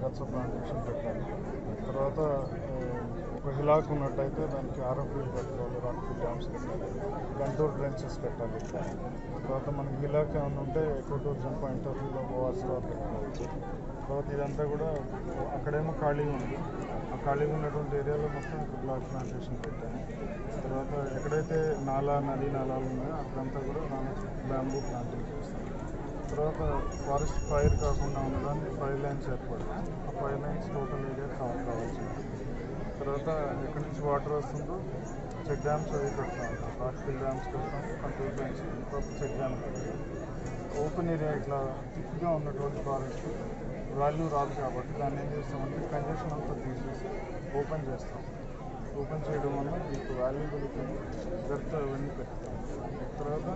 గట్స్ ప్లాంటేషన్ పెట్టాలి. తర్వాత ఒక హిలాక్ ఉన్నట్టయితే దానికి ఆర్ఎఫ్ఈలు పెట్టుకోవాలి, రాక్ఫిల్ డ్యామ్స్ పెట్టాలి, కంటూర్ ట్రెంచెస్ పెట్టాలి. తర్వాత మనకి హిలాక్ ఏమైనా ఉంటే ఎకోటూరిజం పాయింటర్లో పోవాల్సిన పెట్టుకోవచ్చు. తర్వాత ఇదంతా కూడా అక్కడేమో ఖాళీగా ఉంది, ఆ ఖాళీగా ఉన్నటువంటి ఏరియాలో మొత్తం బ్లాక్ ప్లాంటేషన్ పెట్టాను. తర్వాత ఎక్కడైతే నదీ నాలాలు ఉన్నాయో అక్కడంతా కూడా బ్యాంబూ ప్లాంటింగ్ చేస్తాను. తర్వాత ఫారెస్ట్ ఫైర్ కాకుండా ఉన్నదాన్ని 5 లైన్స్ ఏర్పడతాయి. ఆ 5 లైన్స్ టోటల్ ఏరియా కవర్ కావాల్సింది. తర్వాత ఎక్కడి నుంచి వాటర్ వస్తుందో చెక్ డ్యామ్స్ అవి కడతా ఉంటాం, రాక్ఫిల్ డ్యామ్స్ కడతాం, కంట్రోల్ డ్యామ్స్, తర్వాత చెక్ డ్యామ్ కడతాం. ఓపెన్ ఏరియా ఇట్లా థిక్గా ఉన్నటువంటి ఫారెస్ట్ వాల్యూ రాదు కాబట్టి దాన్ని ఏం చేస్తామంటే కంజెషన్ అంతా తీసేసి ఓపెన్ చేస్తాం. ఓపెన్ చేయడం వల్ల మీకు వాల్యూబిలిటీ గర్త్ అవన్నీ పెడతాం. తర్వాత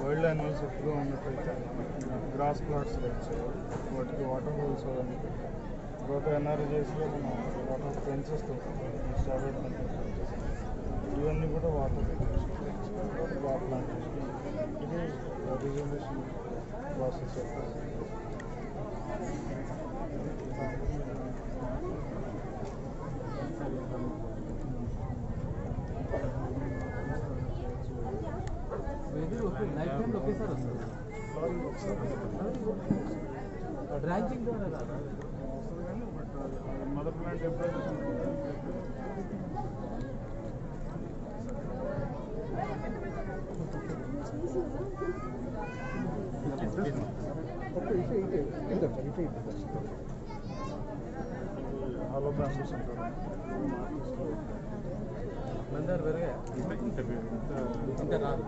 వైల్డ్ యానిమల్స్ ఎక్కువగా ఉన్నట్టయితే గ్రాస్ ప్లాట్స్ చేయాలి, వాటికి వాటర్ హోల్స్ అవన్నీ పెట్టాలి. తర్వాత ఎన్ఆర్జేస్లో మనం వాటర్ ఫెన్సెస్తో స్టార్టెడ్ ఫెన్సెస్ ఇవన్నీ కూడా వాటర్ ప్లాంటేషన్ ఇది రిజర్వేషన్ ప్రాసెస్ యొక్క మదర్ ప్లాంట్ ఎప్పుడైనా హలో బ్యాంబూస్ అంటారు. ఇంకా రాదు.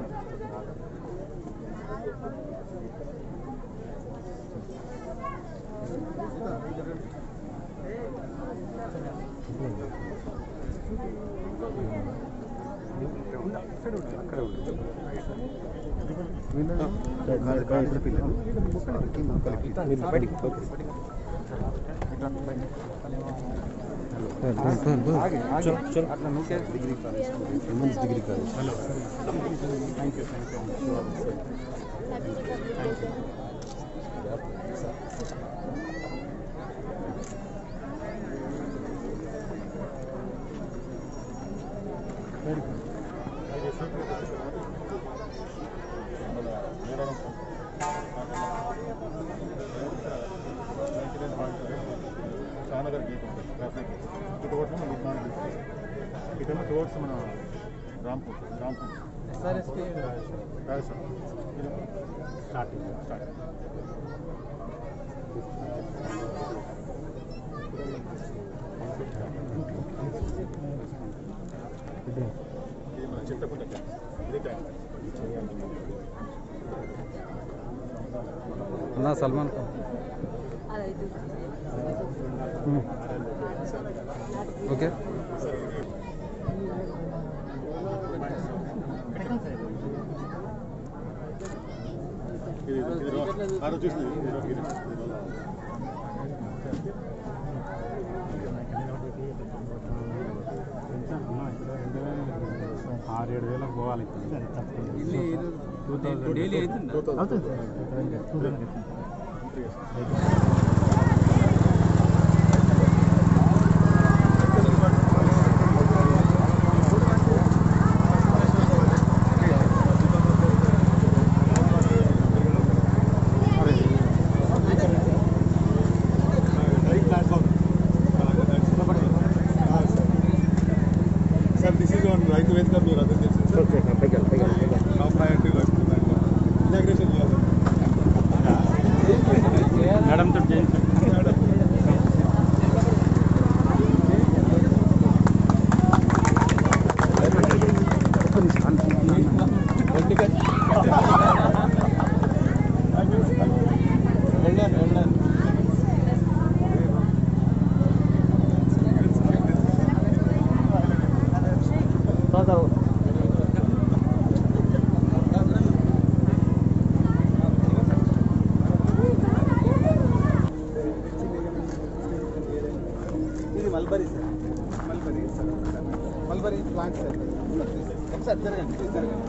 डिग्री का thank you Shahnagar gate traffic towards मन विज्ञान इतना टुवर्ड्स मन रामपुर एसआरएसपी स्टार्ट चित्रकूट ना सलमान खान ओके పోవాలి డైలీ అవుతుంది రైతు వేదిక మీరు అర్థం చేసి ఇనాగ్రేషన్ చేయాలి మేడం తో మరి ప్లాంట్ సార్ ఒకసారి జరగండి జరగండి.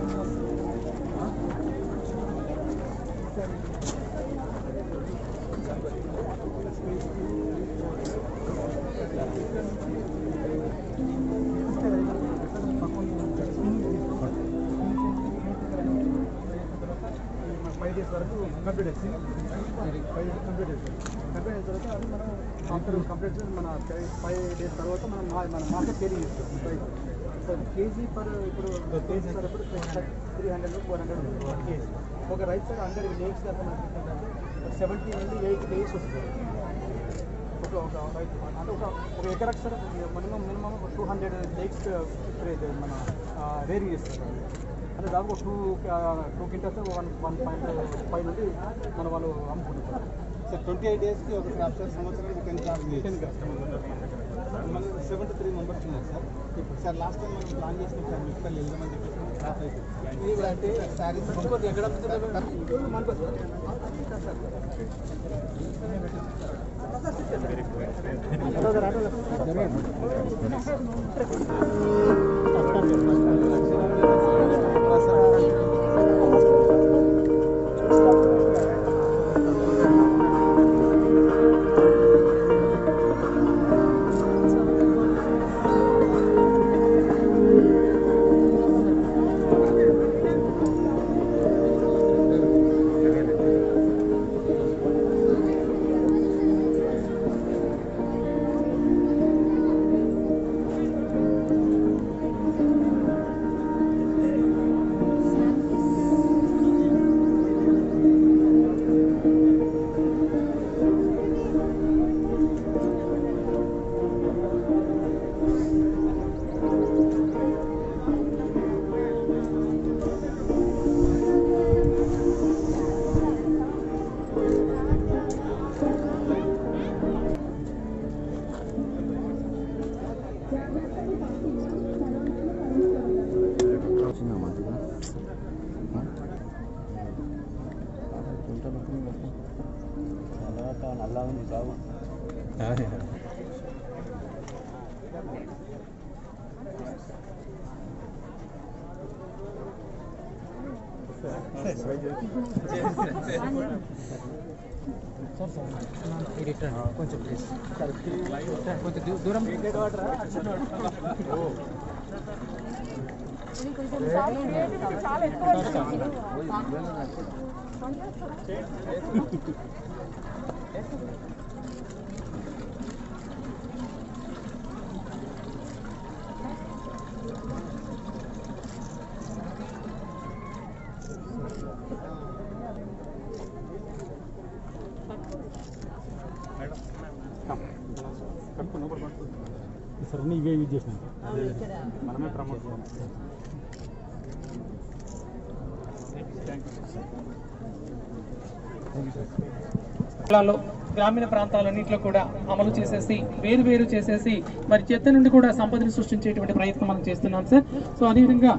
కంప్లీట్ అయింది 5 కంప్లీట్ అవుతుంది. కంప్లీట్ అయిన తర్వాత అది మనం ఆఫ్టర్ కంప్లీట్ మన 5 days తర్వాత మనం మన మార్కెట్ సేలింగ్ ఇస్తాం ప్రైస్. సో కేజీ పర్ ఇప్పుడు కేజీ పర్ ఇప్పుడు 300 400 ఉంది 1 కేజీ. ఒక రైస్ సార్ 100 లేక్స్ దాకా మనకి 70 నుండి 80 days వస్తుంది ఒక రైతు. అంటే ఒక ఎకరాకి సార్ మినిమం 200 లేక్స్ మన వేరీ చేస్తారు. అంటే దాదాపు 2 క్వింటల్స్ 1.5 నుండి మన వాళ్ళు అమ్ముకుంటారు సార్. 28 daysకి ఒక క్రాప్ సార్, సంవత్సరానికి 10 క్రాప్స్ మన 73 మెంబర్స్ ఉన్నారు సార్. ఇప్పుడు సార్ లాస్ట్ టైం మనం ప్లాన్ చేసినాం సార్ మిక్సర్లు వెళ్దామని చెప్పేసి క్రాప్ అవుతుంది. ఇప్పుడు అంటే శారీస్ ఇంకోటి ఎక్కడ మనకు నల్లా ఉంది సాగు. కొంచెం ప్లీజ్ కొంచెం దూరం చాలా ఎక్కువ సార్ అన్నీ ఇవే యూజ్ చేసినాం మనమే ప్రమోట్ చేయాలి. జిల్లాలో గ్రామీణ ప్రాంతాలన్నింటిలో కూడా అమలు చేసేసి వేరు చేసేసి మరి చెత్త నుండి కూడా సంపదను సృష్టించేటువంటి ప్రయత్నం మనం చేస్తున్నాం సార్. సో అదేవిధంగా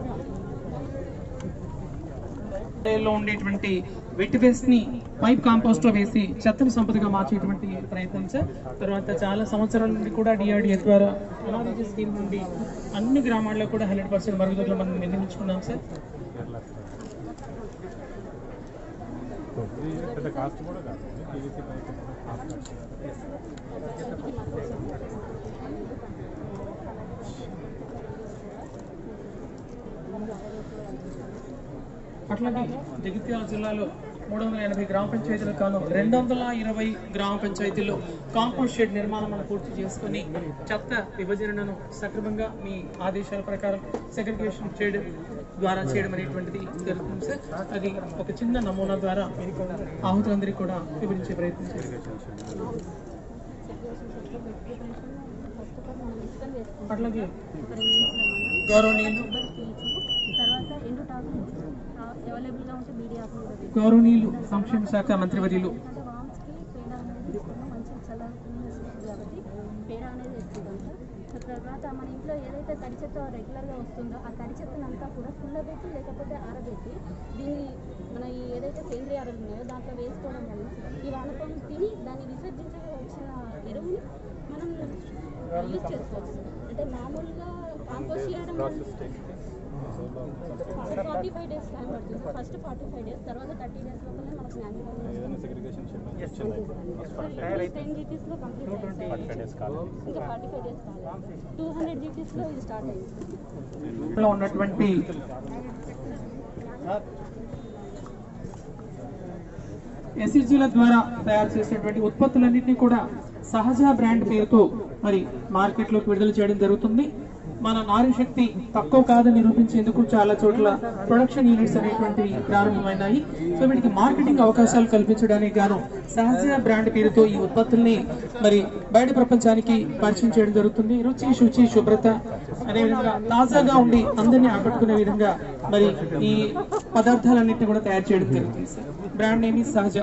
లో ఉండేటువంటి వెట్ వేస్ట్ ని పైప్ కాంపోస్ట్ లో వేసి చెత్తను సంపదగా మార్చేటువంటి ప్రయత్నం సార్. తర్వాత చాలా సంవత్సరాల నుండి కూడా డిఆర్డిఏ ద్వారా అనారోగ్య స్కీమ్ నుండి అన్ని గ్రామాల్లో కూడా 100% మరుగుదొడ్లు మనం నిర్మించుకున్నాం సార్. పెద్ద కాస్ట్ కూడా కాదు పీవీసీ పైప్. అట్లాగే జగిత్యాల జిల్లాలో 380 గ్రామ పంచాయతీలకు కాను 220 గ్రామ పంచాయతీల్లో కాంపోస్ట్ షెడ్ నిర్మాణం మనం పూర్తి చేసుకుని చెత్త విభజనను సక్రమంగా మీ ఆదేశాల ప్రకారం సెగ్రిగేషన్ షెడ్ ద్వారా చేయడం అనేటువంటిది జరుగుతుంది సార్. అది ఒక చిన్న నమూనా ద్వారా ఆహుతులందరికీ కూడా వివరించే ప్రయత్నం చేస్తారు. అట్లాగే గౌరవనీయులు సంక్షేమ శాఖ మంత్రివర్యులు తర్వాత మన ఇంట్లో ఏదైతే తడి చెత్త రెగ్యులర్గా వస్తుందో ఆ తడి చెత్తనంతా కూడా కుళ్ళబెట్టి లేకపోతే ఆరబెట్టి దీన్ని మన ఈ ఏదైతే సేంద్రియ ఎరువులు ఉన్నాయో దాంట్లో వేసుకోవడం వల్ల ఈ వానపాము తిని దాన్ని విసర్జించగా వచ్చిన ఎరువుని మనం యూజ్ చేసుకోవచ్చు. అంటే మామూలుగా కాంపోస్ట్ చేయడం 45 days టైం పడుతుంది. ఫస్ట్ 45 days, తర్వాత 30 days లోపలనే మనకు మ్యాన్యువల్ 10 GPs లో కంప్లీట్ అయింది. ఇంకా 45 days కాలేదు. 200 GPs లో ఇది స్టార్ట్ అయింది. ఉన్నటువంటి ఎస్ఎస్జీల ద్వారా తయారు చేసినటువంటి ఉత్పత్తులన్నింటినీ కూడా సహజ బ్రాండ్ పేరుతో మరి మార్కెట్లోకి విడుదల చేయడం జరుగుతుంది. మన నారీ శక్తి తక్కువ కాదని నిరూపించేందుకు చాలా చోట్ల ప్రొడక్షన్ యూనిట్స్ అనేటువంటివి ప్రారంభమైనాయి. సో వీటికి మార్కెటింగ్ అవకాశాలు కల్పించడానికి గాను సహజ బ్రాండ్ పేరుతో ఈ ఉత్పత్తుల్ని మరి బయట ప్రపంచానికి పరిచయం చేయడం జరుగుతుంది. రుచి, శుచి, శుభ్రత అదేవిధంగా తాజాగా ఉండి అందరినీ ఆకట్టుకునే విధంగా మరి ఈ పదార్థాలన్నింటినీ కూడా తయారు చేయడం జరుగుతుంది. బ్రాండ్ నేమ్ ఈజ్ సహజ.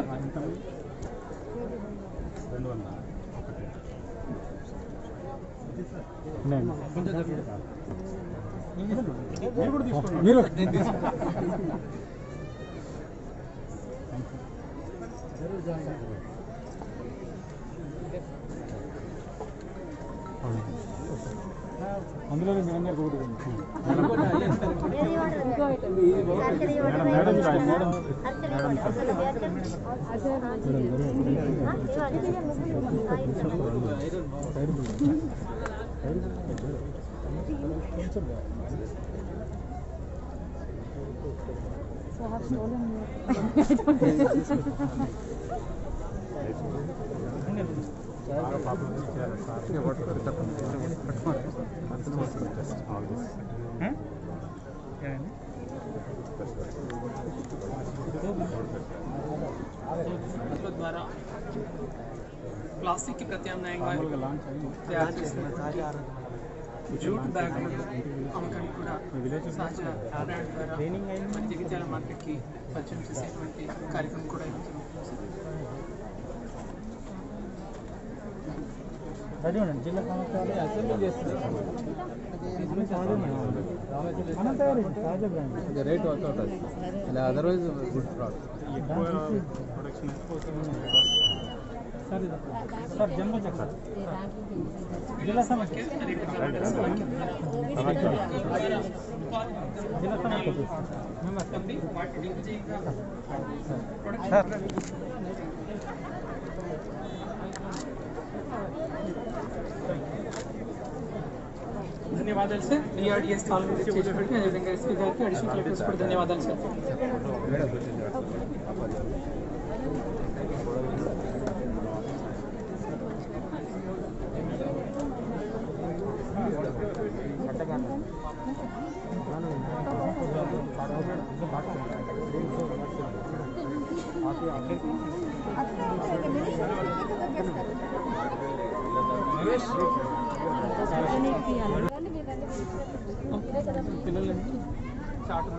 అందులో మేడం ద్వారా ప్లాస్టిక్ కి ప్రత్యామ్నాయంగా తయారు చేసిన జూట్ బ్యాగ్ అమ్మకానికి కూడా సహజ బ్రాండ్ ద్వారా మరి జగిత్యాల మార్కెట్కి పరిచయం చేసేటువంటి కార్యక్రమం కూడా జిల్లా సంస్థలు అసెంబ్లీ చేస్తున్నారు. రేట్ వర్కౌట్ అవుతుంది. అదర్వైజ్ గుడ్ ప్రోడక్ట్ సార్ జన్మ చక్ర జిల్లా సమస్య జిల్లా ధన్యవాదాలు సార్. డిఆర్డిఎస్ కాల్ చేసినప్పటికీ అదేవిధంగా ఎస్పీ గారికి అడిషనల్ కలెక్టర్స్ కూడా ధన్యవాదాలు సార్. పిల్లలకి చాట్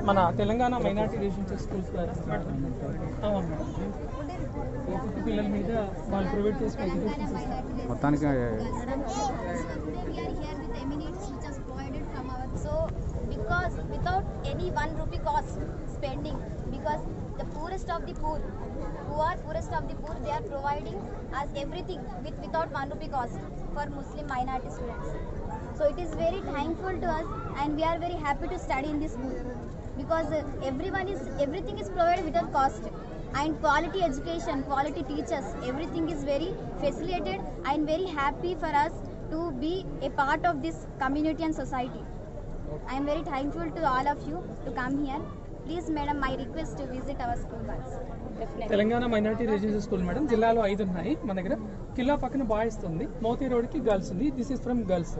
మన తెలంగాణ మైనారిటీ రెసిడెన్షియల్ స్కూల్స్ ద్వారా పిల్లల మీద వాళ్ళు ప్రొవైడ్ చేసిన ఎడ్యుకేషన్ మొత్తానికి because without any 1 rupee cost spending, because the poorest of the poor, who are poorest of the poor, they are providing us everything without 1 rupee cost for Muslim minority students. So it is very thankful to us, and we are very happy to study in this school, because everything is provided without cost, and quality education, quality teachers, everything is very facilitated, and very happy for us to be a part of this community and society. I am very thankful to all of you to come here. Please madam, my request to visit our school once. Telangana minority residential school madam జిల్లాలో 5 ఉన్నాయి మన దగ్గర. కిల్లా పక్కన boys ఉంది, Moti road కి girls ఉంది. This is from girls.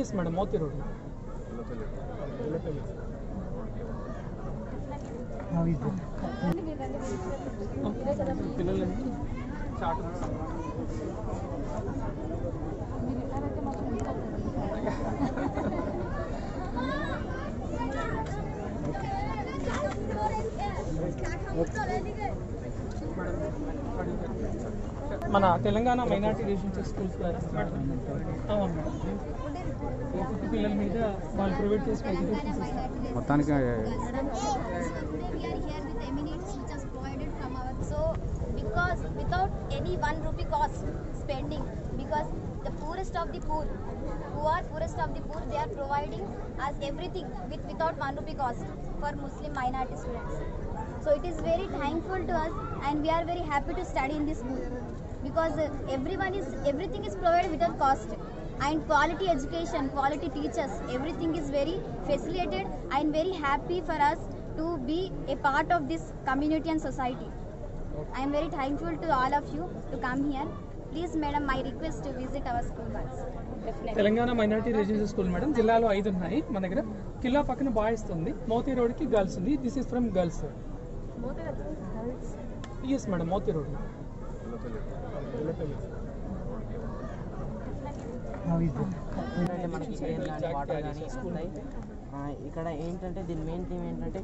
Yes madam, Moti road. పిల్లలకి చాట్ మన తెలంగాణ మైనారిటీ రెసిడెన్షియల్ స్కూల్స్ ద్వారా వాళ్ళు ప్రొవైడ్ చేసిన ఎడ్యుకేషన్ మొత్తానికి because without any 1 rupee cost spending, because the poorest of the poor, who are poorest of the poor, they are providing us everything without 1 rupee cost for Muslim minority students. So it is very thankful to us, and we are very happy to study in this school, because everything is provided without cost, and quality education, quality teachers, everything is very facilitated, and very happy for us to be a part of this community and society. I am very thankful to all of you to come here. Please madam, my request to visit our school once. Telangana minority residential school madam, జిల్లాలో 5 ఉన్నాయి మన దగ్గర. కిల్లా పక్కన boys ఉంది, Moti road కి girls ఉంది. This is from girls. Yes madam, Moti road. ఇక్కడ ఏంటంటే దీని మెయిన్ థీమ్ ఏంటంటే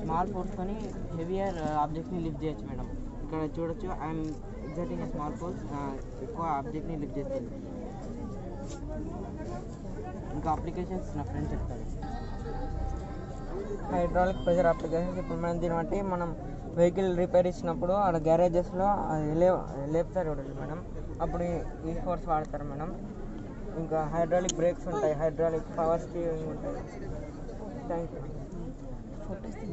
స్మాల్ ఫోర్స్తోని హెవియర్ ఆబ్జెక్ట్స్ని లిఫ్ట్ చేయొచ్చు మేడం. ఇక్కడ చూడొచ్చు, ఐఎమ్ ఎగ్జాక్టింగ్ స్మాల్ ఫోర్స్ ఎక్కువ ఆబ్జెక్ట్ని లిఫ్ట్ చేస్తుంది. ఇంకా అప్లికేషన్స్ నా ఫ్రెండ్ చెప్తారు. హైడ్రాలిక్ ప్రెషర్ అప్లికేషన్స్ ఇప్పుడు మనం దీన్ని బట్టి మనం వెహికల్ రిపేర్ ఇచ్చినప్పుడు ఆడ గ్యారేజెస్లో లేపుతారు చూడండి మేడం, అప్పుడు ఈ ఫోర్స్ వాడతారు మేడం. ఇంకా హైడ్రాలిక్ బ్రేక్స్ ఉంటాయి, హైడ్రాలిక్ పవర్ స్టీరింగ్ ఉంటాయి. Thank you. ఇవి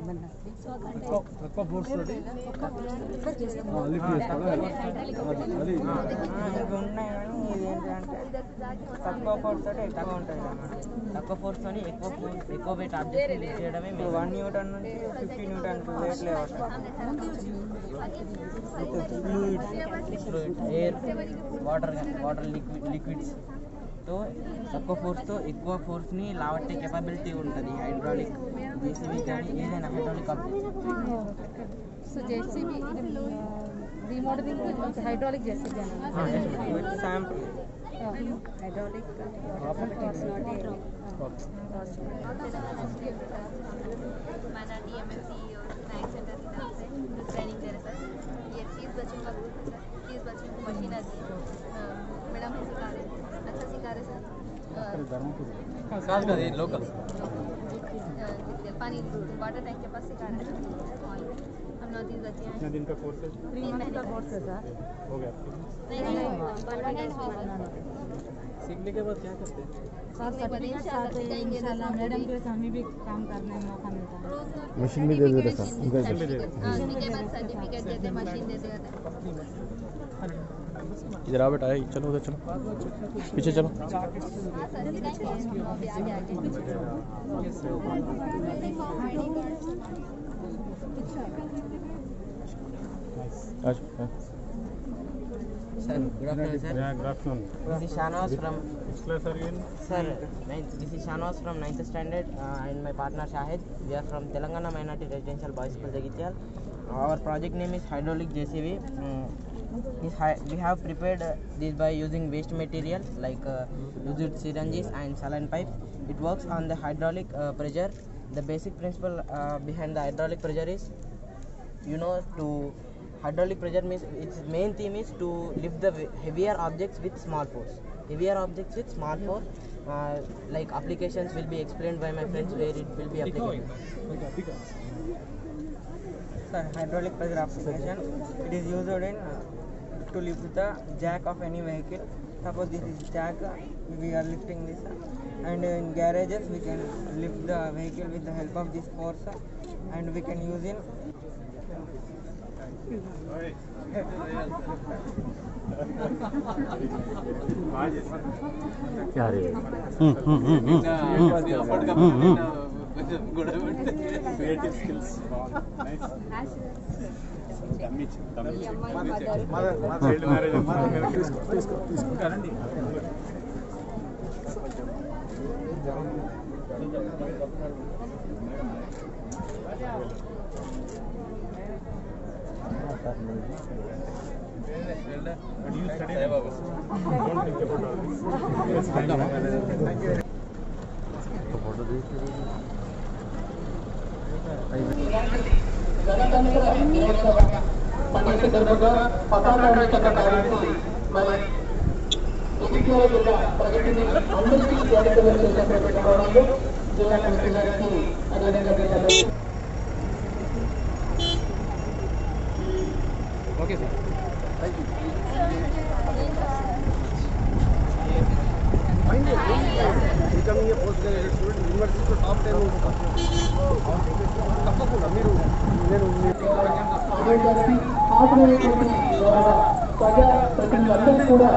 ఉన్నాయి కానీ ఇది ఏంటంటే తక్కువ ఫోర్స్ తోటి ఎక్కువ ఉంటుంది కదా మేడం. తక్కువ ఫోర్స్ తోని ఎక్కువ వెయిట్ ఆబ్జెక్ట్ లిఫ్ట్ చేయడమే 1 న్యూటన్ నుంచి 50 న్యూటన్ వెయిట్ లేవచ్చు. ఫ్లూయిడ్స్, ఎయిర్, వాటర్ లిక్విడ్స్ తో తక్కువ ఫోర్స్తో ఎక్కువ ఫోర్స్ని లావట్టే కెపాబిలిటీ ఉంటుంది హైడ్రాలిక్ జేసీబీ కానీ ఏదైనా hydraulic object. So JCB remodelling hydraulic JCB sample hydraulic माना DMLC और साइंस सेंटर की तरफ से ट्रेनिंग दे रहे सर. ये 30 बच्चों का ग्रुप है सर. 30 बच्चों को मशीन आती है, मैडम भी सिखा रहे हैं, अच्छा सिखा रहे सर. लोकल पानी वाटर टैंक के पास सिखा रहे हैं. हम 9-3 बच्चे हैं. कितना दिन का कोर्स है? 3 मंथ का कोर्स है सर. हो गया? नहीं सीखने के बाद क्या करते हैं? सर सर्टिफिकेट आते हैं इंशाल्लाह. मैडम के साथ हमें भी काम करने का मौका मिलता है. मशीन भी दे देते सर. मशीन भी दे देते. के बाद सर्टिफिकेट देते, मशीन दे देते. इधर आ बेटा, चलो उधर चलो, पीछे चलो. Sir, good afternoon, sir. Yeah, good afternoon. This is Shahnaz from. Which class are you in? Sir, this is Shahnaz from 9th standard, and my partner Shahid. We are from Telangana Minority Residential Boys School, Jagityal. Our project name is Hydraulic JCB. We have prepared this by using waste material like used syringes and saline pipes. It works on the hydraulic pressure. The basic principle behind the hydraulic pressure is, hydraulic pressure means its main theme is to lift the heavier objects with small force. Heavier objects with small force, like applications will be explained by my friends where it will be applicable. Sir, hydraulic pressure application, it is used in to lift the jack of any vehicle. Suppose this is jack, we are lifting this, and in garages we can lift the vehicle with the help of this force, and we can use in क्या रे? Creative skills. Nice. Child marriage. But you study. Don't think about all this. Thank you. ప్రకటించి అందరికీ జిల్లా collector గారికి అదేవిధంగా okay sir thank you incoming post graduate student యూనివర్సిటీలో top 10 తప్పకుండా మీరు నేను ప్రజా ప్రతినిధులందరూ కూడా